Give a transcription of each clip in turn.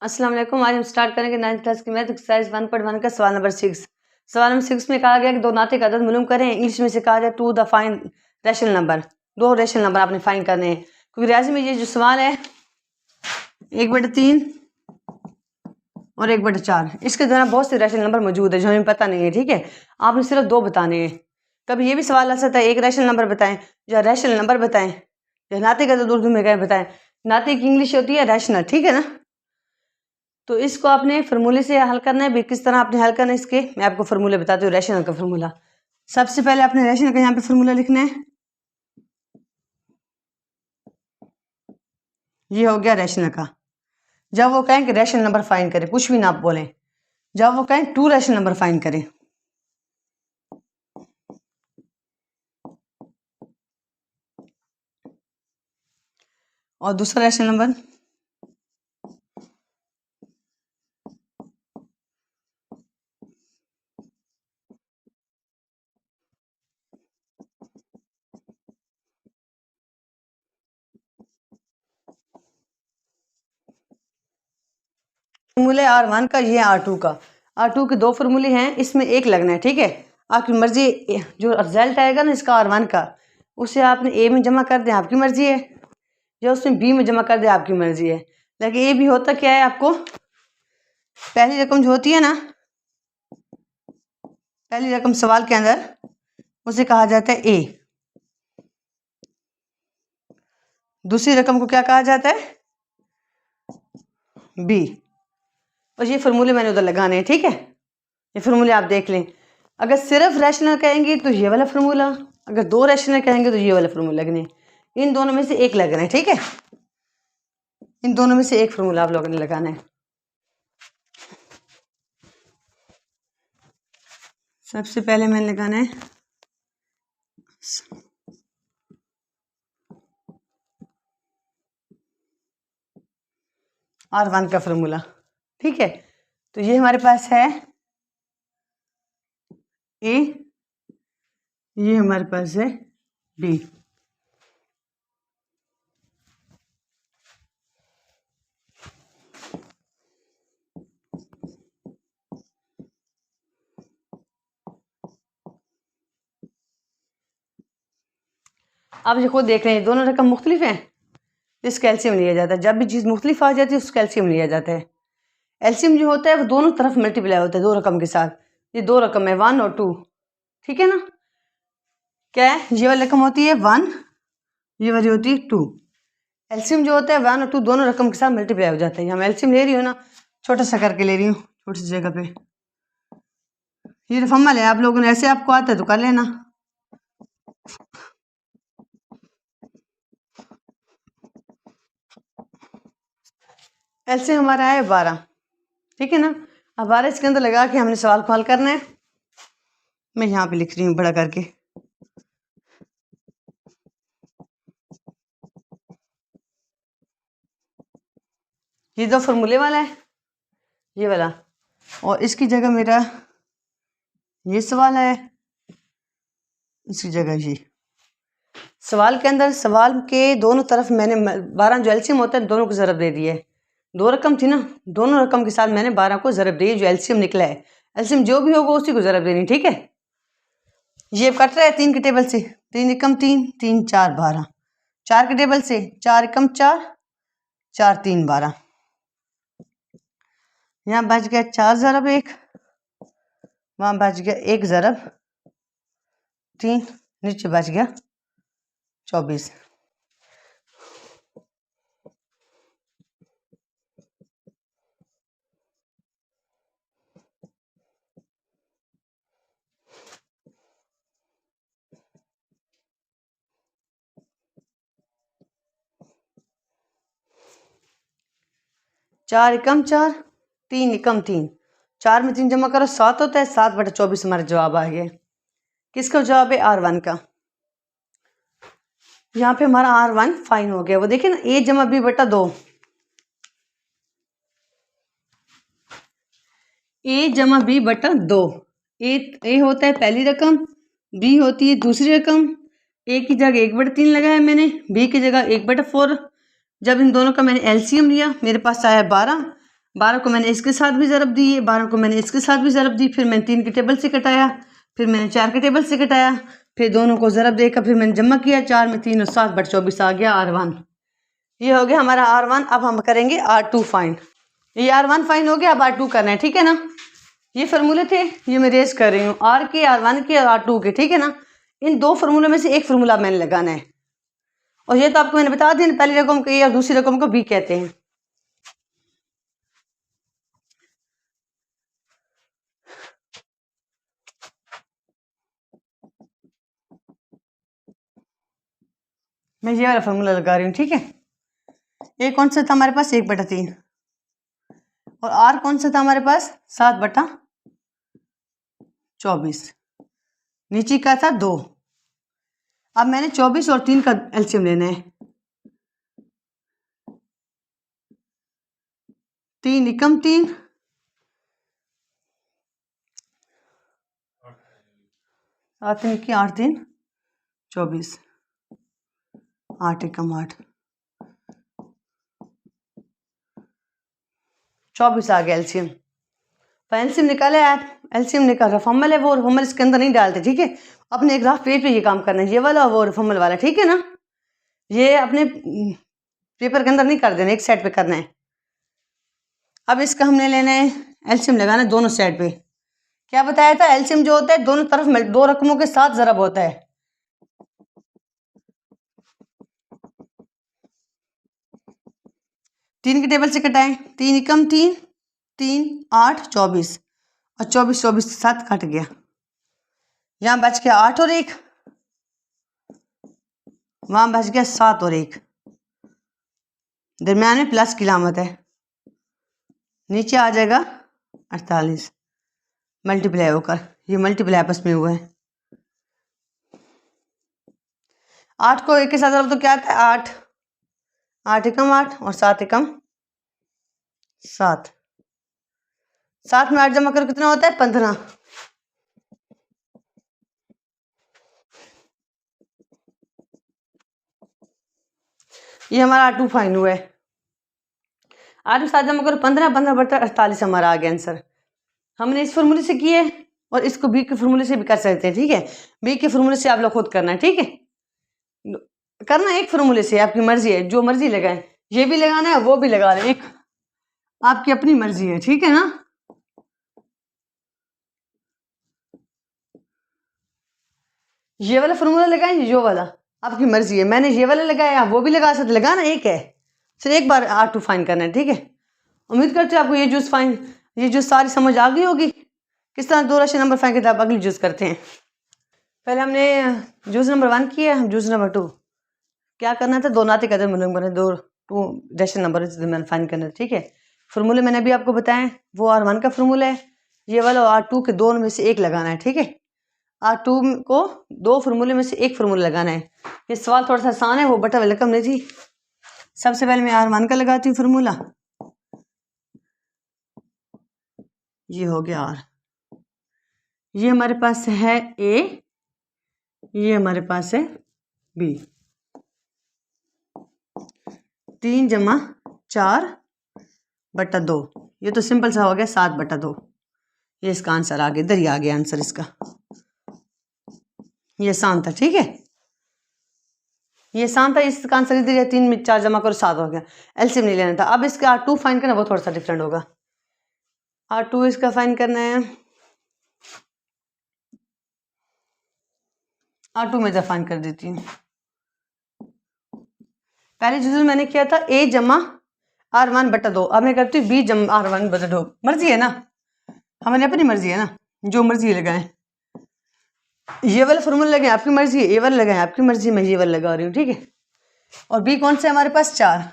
अस्सलाम वालेकुम। आज हम स्टार्ट करेंगे 9th क्लास की मैथ एक्सरसाइज 1.1 का सवाल नंबर 6। सवाल नंबर 6 में कहा गया कि दो नाते का अदद मालूम करें। इंग्लिश में से कहा जाए to define rational number. दो रैशनल नंबर आपने फाइन करने हैं, क्योंकि रियाजी में ये जो सवाल है 1/3 और 1/4, इसके दौरान बहुत से रैशनल नंबर मौजूद है जो हमें पता नहीं है। ठीक है, आपने सिर्फ दो बताने हैं। कभी ये भी सवाल आ सकता है एक रैशनल नंबर बताएं या रैशनल नंबर बताएं या नाते का अदद उर्दू में कहें बताएं। नाते की इंग्लिश होती है रैशनल, ठीक है ना। तो इसको आपने फार्मूले से हल करना है। किस तरह आपने हल करना है इसके मैं आपको फार्मूले बताती हूँ। रैशनल का फार्मूला, सबसे पहले आपने रैशनल का यहाँ पे फार्मूला लिखना है। ये हो गया रैशनल का। जब वो कहें कि रैशनल नंबर फाइंड करें, कुछ भी ना आप बोलें, जब वो कहें टू रैशनल नंबर फाइंड करें, और दूसरा रैशनल नंबर फार्मूले R1 का, ये R2 का। R2 के दो फार्मूले हैं, इसमें एक लगना है। ठीक है, आपकी मर्जी, जो रिजल्ट आएगा ना इसका R1 का, उसे आपने ए में जमा कर दें, आपकी मर्जी है, या उसमें बी में जमा कर दे, आपकी मर्जी है। लेकिन ए भी होता क्या है, आपको पहली रकम जो होती है ना, पहली रकम सवाल के अंदर, उसे कहा जाता है ए। दूसरी रकम को क्या कहा जाता है, बी। और ये फार्मूले मैंने उधर लगाने हैं। ठीक है, ये फार्मूले आप देख लें। अगर सिर्फ रैशनल कहेंगे तो ये वाला फार्मूला, अगर दो रैशनल कहेंगे तो ये वाला फार्मूला लगने। इन दोनों में से एक लगना है। ठीक है, इन दोनों में से एक फार्मूला आप लोगों ने लगाना है। सबसे पहले मैंने लगाना है R1 का फार्मूला। ठीक है, तो ये हमारे पास है ए, ये हमारे पास है बी। आप ये खुद देख रहे हैं, दोनों रकम मुख्तलिफ हैं, इसका एलसीएम लिया जाता है। जब भी चीज़ मुख्तलिफ आ जाती है उसका एलसीएम लिया जाता है। एलसीएम जो होता है वो दोनों तरफ मल्टीप्लाई होता है दो रकम के साथ। ये दो रकम है 1 और 2, ठीक है ना। क्या है, ये वाली रकम होती है 1, ये वाली होती है 2। एलसीएम जो होता है 1 और 2 दोनों रकम के साथ मल्टीप्लाई हो जाता है। हम एलसीएम ले रही हूँ ना, छोटा सा करके ले रही हूँ, छोटी सी जगह पे। ये रफमल है, आप लोगों ने ऐसे आपको आता है तो कर लेना। एलसीएम हमारा है 12, ठीक है ना। अब 12 इसके अंदर लगा के हमने सवाल को हल करना है। मैं यहाँ पे लिख रही हूँ बड़ा करके। ये दो फार्मूले वाला है, ये वाला, और इसकी जगह मेरा ये सवाल है, इसकी जगह ये सवाल के अंदर, सवाल के दोनों तरफ मैंने 12 जो एलसीएम होता है दोनों को ज़रब दे दिया है। दो रकम थी ना, दोनों रकम के साथ मैंने 12 को ज़रब दी, जो एलसीएम निकला है। एलसीएम जो भी होगा उसी को ज़रब देनी। ठीक है, ये कट रहा है 3 के टेबल से, 3 एकम 3, 3 4 12। 4 के टेबल से 4 एकम 4, 4 3 12। यहाँ बच गया 4 ज़रब 1, वहाँ बच गया 1 ज़रब 3, नीचे बच गया 24। चार एकम 4, 3 एकम 3, 4 में 3 जमा करो 7 होता है, 7/24 हमारा जवाब आ गया। किसका जवाब है, R1 का। यहाँ पे हमारा R1 फाइन हो गया। वो देखिए ना, A जमा B बटा 2, A जमा B बटा 2। ए होता है पहली रकम, B होती है दूसरी रकम। A की जगह 1/3 लगाया मैंने, B की जगह 1/4। जब इन दोनों का मैंने एलसीएम लिया मेरे पास आया 12। 12 को मैंने इसके साथ भी ज़रब दी है, 12 को मैंने इसके साथ भी ज़रब दी, फिर मैंने 3 के टेबल से कटाया, फिर मैंने 4 के टेबल से कटाया, फिर दोनों को ज़रब देकर फिर मैंने जमा किया, 4 में 3 और 7 बट 24 आ गया R1। ये हो गया हमारा R1। अब हम करेंगे R2 फाइंड। ये R1 फाइंड हो गया, अब R2 करना है, ठीक है ना। ये फार्मूले थे, ये मैं रेस कर रही हूँ, R के, R1 के और R2 के, ठीक है ना। इन दो फार्मूलों में से एक फार्मूला मैंने लगाना है, और ये तो आपको मैंने बता दिया, पहली रकम को A और दूसरी रकम को B कहते हैं। मैं ये वाला फार्मूला लगा रही हूँ, ठीक है। ए कौन सा था हमारे पास, 1/3, और R कौन सा था हमारे पास, 7/24। नीचे का था 2। अब मैंने 24 और 3 का एलसीएम लेना है। 3 एकम 3, 7 3 की 8 3 24, 8 एकम 8, 24 आ गया एलसीएम। तो एलसीएम निकाले आप, एलसीएम निकाल रहा फॉर्मल है, वो फॉर्मल इसके अंदर नहीं डालते, ठीक है। अपने एक ग्राफ पेज पे ये काम करना है, ये वाला वो फॉर्मल वाला, ठीक है ना। ये अपने पेपर के अंदर नहीं कर देना, एक साइड पे करना है। अब इसका हमने लेना है एलसीएम लगाना है दोनों साइड पे। क्या बताया था, एलसीएम जो होता है दोनों तरफ दो रकमों के साथ ज़रब होता है। तीन के टेबल से कटाएं, 3 एकम 3, 3 8 24, और 24 24 के साथ कट गया। यहाँ बच गया 8 और 1, वहां बच गया 7 और 1, दरम्यान में प्लस की लामत है, नीचे आ जाएगा 48 मल्टीप्लाई होकर, ये मल्टीप्लाई आपस में हुआ है। 8 को 1 के साथ तो क्या आता है, 8, 8 एकम 8 और 7 एकम 7, 7 में 8 जमा कर कितना होता है, 15। ये हमारा R2 फाइन हुआ है। 8 में 7 जमा करो 15, 15 बटा 48 हमारा आ गया आंसर। हमने इस फॉर्मूले से किए और इसको B के फॉर्मूले से भी कर सकते हैं, ठीक है। B के फॉर्मूले से आप लोग खुद करना है, ठीक है। करना एक फॉर्मूले से आपकी मर्जी है, जो मर्जी लगाएं, ये भी लगाना है वो भी लगा लें, एक आपकी अपनी मर्जी है, ठीक है ना। ये वाला फॉर्मूला लगाएं, ये वाला आपकी मर्जी है, मैंने ये वाला लगाया, वो भी लगा सकते, लगाना एक है, सिर्फ एक बार R2 फाइन करना है, ठीक है। उम्मीद करते हैं आपको ये जूस फाइन, ये जूस सारी समझ आ गई होगी। किस तरह दो राशि नंबर फाइन करते हैं, अगली जूस करते हैं। पहले हमने जूस नंबर 1 किया, हम जूस नंबर 2 क्या करना था, दो नाते कदर मालूम करने, दो टू रैशनल नंबर फाइन करना, ठीक है। फॉर्मूले मैंने भी आपको बताएं, वो R1 का फॉर्मूला है, ये वाला R2 के दोनों में से एक लगाना है, ठीक है। R2 को दो फार्मूले में से एक फार्मूला लगाना है। ये सवाल थोड़ा सा आसान है, वो बटा वाली रकम नहीं थी। सबसे पहले मैं R1 का लगाती हूँ फार्मूला, ये हो गया R, ये हमारे पास है A, ये हमारे पास है B, 3 जमा 4 बटा 2, ये तो सिंपल सा हो गया 7/2, ये इसका आंसर आ गया, इधर ही आ गया आंसर इसका, ये आसान था, ठीक है। ये आसान था, इसका आंसर इधर 3 में 4 जमा करो 7 हो गया, एलसीएम नहीं लेना था। अब इसका R2 फाइन करना, वो थोड़ा सा डिफरेंट होगा। R2 इसका फाइन करना है, R2 में फाइन कर देती हूँ। पहले जो मैंने किया था A जमा R1/2, अब मैं करती हूँ B जमा R1/2, मर्जी है ना, हमारी अपनी मर्जी है ना, जो मर्जी लगाएं। ये वाला फॉर्मूला लगाएं आपकी मर्जी है, ये वाला लगाएं आपकी मर्जी, मैं ये वाला लगा रही हूँ, ठीक है। और B कौन सा है हमारे पास, 4,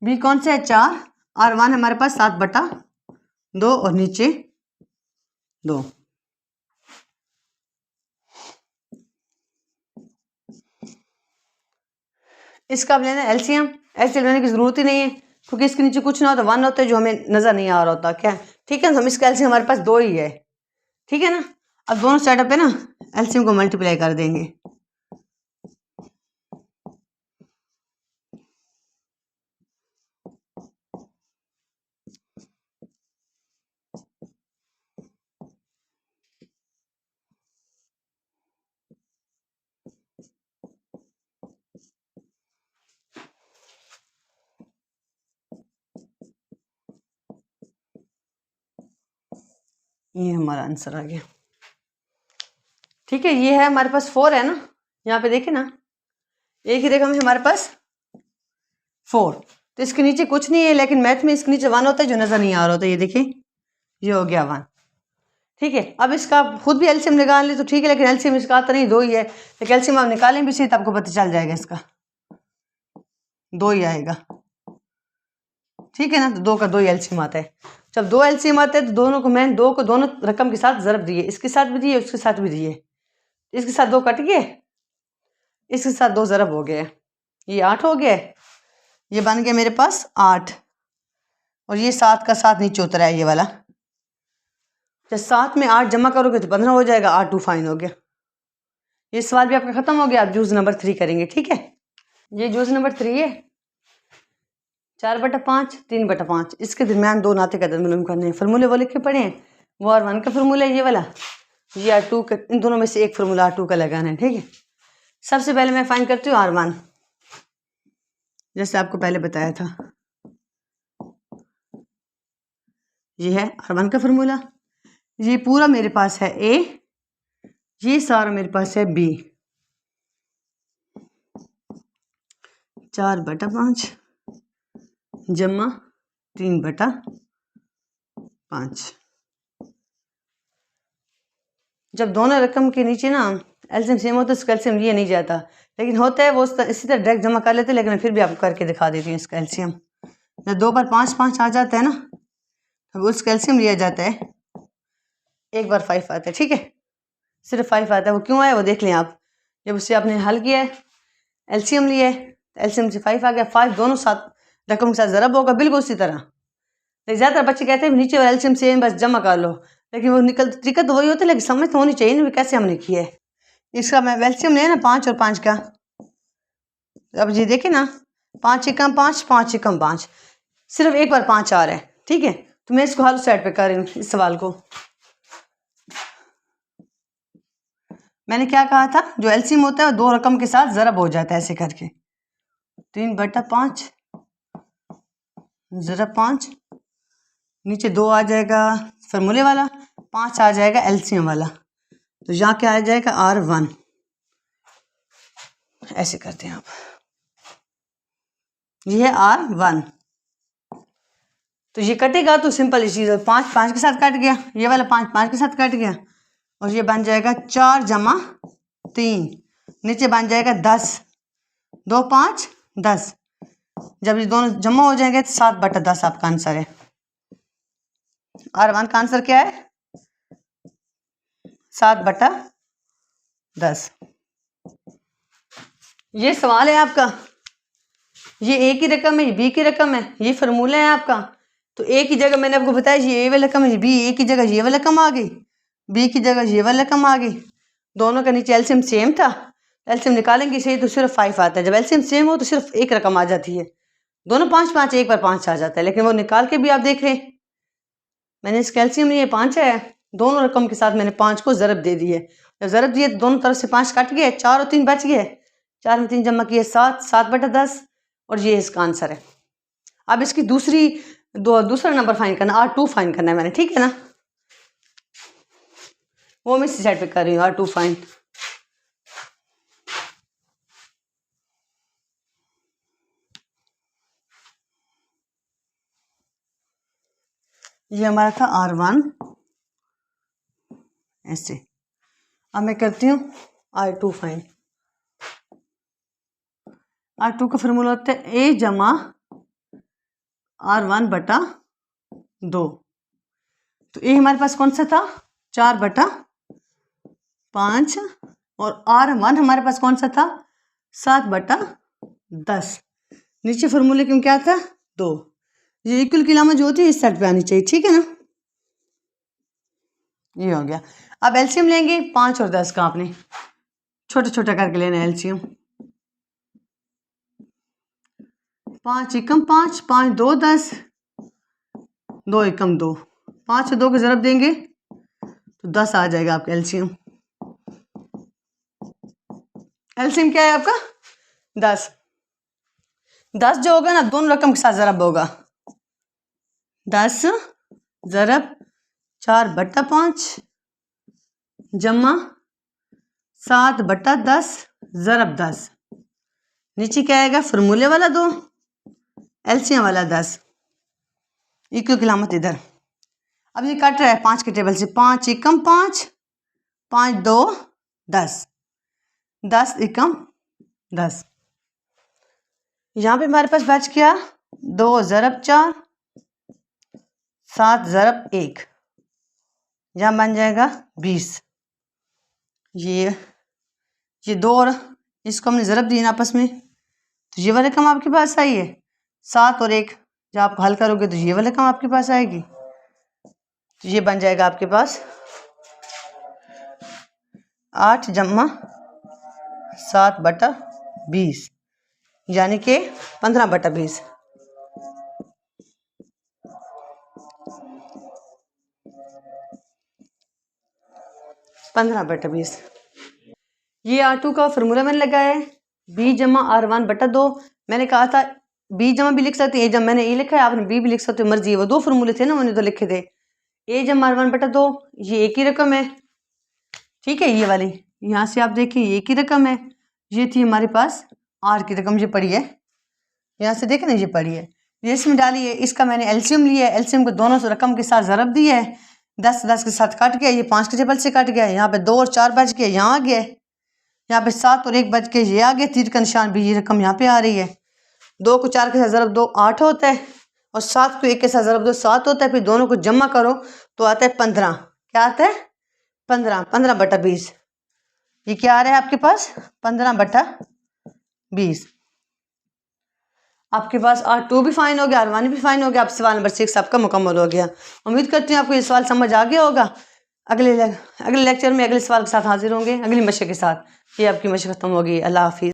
B कौन सा है, 4, R1 हमारे पास 7/2 और नीचे 2। इसका अब लेना एलसीएम, एलसीएम लेने की जरूरत ही नहीं है, क्योंकि इसके नीचे कुछ ना होता, 1 होता है जो हमें नजर नहीं आ रहा होता, क्या, ठीक है। हम इसका एलसीएम हमारे पास 2 ही है, ठीक है ना। अब दोनों साइड पे ना एलसीएम को मल्टीप्लाई कर देंगे। ये हमारा आंसर आ गया। ठीक है, ये है हमारे पास 4 है ना, यहाँ पे देखें ना, एक ही रकम है हमारे पास 4, तो इसके नीचे कुछ नहीं है, लेकिन मैथ में इसके नीचे 1 होता है जो नजर नहीं आ रहा होता। ये देखिए, ये हो गया 1। ठीक है, अब इसका खुद भी एलसीएम निकाल ले तो ठीक है, लेकिन एलसीएम इसका आता नहीं, 2 ही है, लेकिन एलसीएम आप निकालें भी सही तो आपको पता चल जाएगा इसका 2 ही आएगा। ठीक है ना, तो 2 का 2 ही एलसीएम आता है। जब 2 एलसीएम आते हैं तो दोनों को मैंने 2 को दोनों रकम के साथ ज़रब दिए, इसके साथ भी दिए, उसके साथ भी दिए। इसके साथ 2 कट गए, इसके साथ 2 ज़रब हो गए, ये 8 हो गया, ये बन गया मेरे पास 8, और ये 7 का 7 नीचे उतरा है ये वाला। जब 7 में 8 जमा करोगे तो 15 हो जाएगा, 8 2 फाइन हो गया। ये सवाल भी आपका ख़त्म हो गया। आप जूज़ नंबर 3 करेंगे। ठीक है, ये जूज़ नंबर 3 है, 4/5 3/5, इसके दरमियान 2 नाते का अदद मालूम करने हैं। फार्मूले वो लिख के पढ़े हैं, वो R1 का फार्मूला है ये वाला, ये R2 का, इन दोनों में से एक फार्मूला R2 का लगाना है। ठीक है, सबसे पहले मैं फाइन करती हूँ R1, जैसे आपको पहले बताया था। ये है R1 का फार्मूला, ये पूरा मेरे पास है A, ये सारा मेरे पास है B। 4/5 जमा 3/5। जब दोनों रकम के नीचे ना एलसीएम सेम होता है, इसका एलसीएम लिया नहीं जाता, लेकिन होता है वो इसी तरह डायरेक्ट जमा कर लेते हैं, लेकिन मैं फिर भी आपको करके दिखा देती हूँ इसका एलसीएम। जब 2 बार 5 5 आ जाता है ना, तब उसका एलसीएम लिया जाता है, 1 बार 5 आता है। ठीक है, सिर्फ 5 आता है, वो क्यों आया वो देख लें आप। जब उससे आपने हल किया है, एलसीएम लिया है, एलसीएम से 5 आ गया, 5 दोनों साथ रकम के साथ ज़रब होगा, बिल्कुल उसी तरह। लेकिन ज़्यादातर बच्चे कहते हैं नीचे वाला एलसीएम सेम, बस जमा कर लो, लेकिन वो निकल तरीका तो वही होता है, लेकिन समझ तो होनी चाहिए ना कैसे हमने किया है। इसका मैं एलसीएम लिया ना 5 और 5 का, अब जी देखे ना, 5 एकम 5 5 एकम 5, सिर्फ 1 बार 5 आ रहा है। ठीक है, तो मैं इसको हल साइड पे कर रही हूँ। इस सवाल को मैंने क्या कहा था, जो एलसीएम होता है 2 रकम के साथ ज़रब हो जाता है, ऐसे करके 3/5 ज़रब 5, नीचे 2 आ जाएगा फार्मूले वाला, 5 आ जाएगा एलसीएम वाला, तो यहाँ क्या आ जाएगा R1। ऐसे करते हैं आप, ये है R1, तो ये कटेगा तो सिंपल इस चीज़, 5 5 के साथ कट गया, ये वाला 5 5 के साथ कट गया, और ये बन जाएगा 4 जमा 3, नीचे बन जाएगा 10, 2 5 10। जब ये दोनों जमा हो जाएंगे तो 7/10 आपका आंसर है। R1 का आंसर क्या है, 7/10। ये सवाल है आपका, ये ए की रकम है, ये बी की रकम है, ये फार्मूला है आपका। तो ए की जगह मैंने आपको बताया ये ए वाला रकम है, बी, ए की जगह ये वाला रकम आ गई, बी की जगह ये वाला रकम आ गई, दोनों का नीचे एलसीएम सेम था, एलसीएम निकालेंगे सही तो सिर्फ 5 आता है। जब एलसीएम सेम हो तो सिर्फ एक रकम आ जाती है, दोनों 5 5, 1 बार 5 आ जाता है, लेकिन वो निकाल के भी आप देख रहे हैं, मैंने इसका एलसीएम लिए 5 है, दोनों रकम के साथ मैंने 5 को ज़रब दे दिए, जब ज़रब दिए तो दोनों तरफ से 5 कट गए, 4 और 3 बच गए, 4 में 3 जमा किए 7, 7/10, और ये इसका आंसर है। अब इसकी दूसरा नंबर फाइन करना, R2 फाइन करना है मैंने। ठीक है ना, वो मैं इसी साइड पे कर रही हूँ, R2 फाइन। ये हमारा था R1 ऐसे। अब मैं करती हूँ R2 फाइन। R2 का फार्मूला होता है A जमा R1/2। तो A हमारे पास कौन सा था, 4/5, और R1 हमारे पास कौन सा था, 7/10। नीचे फार्मूले क्यों क्या था, 2। ये इक्वल की लामा जो होती है इस साइड पे आनी चाहिए। ठीक है ना, ये हो गया। अब एलसीएम लेंगे 5 और 10 का, आपने छोटा छोटा करके लेना है एलसीएम। 5 एकम 5, 5 2 10, 2 एकम 2, 5 और 2 के ज़रब देंगे तो 10 आ जाएगा आपका एलसीएम। एलसीएम क्या है आपका 10। 10 जो होगा ना दोनों रकम के साथ ज़रब होगा। 10 ज़रब 4/5 जमा 7/10 ज़रब 10। नीचे क्या आएगा फार्मूले वाला 2, एलसीएम वाला 10, इक्वल की अलामत इधर। अब ये कट रहा है 5 के टेबल से। 5 एकम 5, 5 2 10, 10 एकम 10। यहाँ पे हमारे पास बच गया 2 ज़रब 4, 7 ज़रब 1, यहाँ बन जाएगा 20। ये 2 और इसको हमने ज़रब दिए आपस में, तो ये वाला रकम आपके पास आई है। 7 और 1 जब आप हल करोगे तो ये वाला रकम आपके पास आएगी। तो ये बन जाएगा आपके पास 8 जमा 7/20, यानी कि 15/20। ये R2 का फार्मूला मैंने लगाया है, B जमा R1/2। मैंने कहा था B जमा भी लिख सकते हैं, A जमा, मैंने ए लिखा है, आपने B भी लिख सकते हो, मर्जी है। वो 2 फार्मूले थे ना, मैंने तो लिखे थे। A जमा R1/2 ये एक ही रकम है, ठीक है। ये वाली यहाँ से आप देखिए ये एक ही रकम है। ये थी हमारे पास R की रकम, ये पड़ी है, यहाँ से देखें ना ये पड़ी है, ये इसमें डाली है। इसका मैंने एलसीएम लिया है, एलसीएम को दोनों रकम के साथ ज़रब दिया है। 10 10 के साथ कट गया, ये 5 के टेबल से कट गया। यहाँ पे 2 और 4 बच गए, यहाँ आ गया। यहाँ पे 7 और 1 बच के ये आ गया, तीर का निशान भी, ये रकम यहाँ पे आ रही है। 2 को 4 के साथ ज़रब 2 8 होता है, और 7 को 1 के साथ ज़रब 2 7 होता है। फिर दोनों को जमा करो तो आता है 15। क्या आता है 15, 15/20। ये क्या आ रहा है आपके पास 15/20। आपके पास R2 भी फाइन हो गया, R1 भी फाइन हो गया। अब सवाल नंबर 6 आपका मुकम्मल हो गया। उम्मीद करती हूँ आपको ये सवाल समझ आ गया होगा। अगले लेक्चर में अगले सवाल के साथ हाजिर होंगे, अगली मशक के साथ। ये आपकी मशक खत्म होगी। अल्लाह हाफिज़।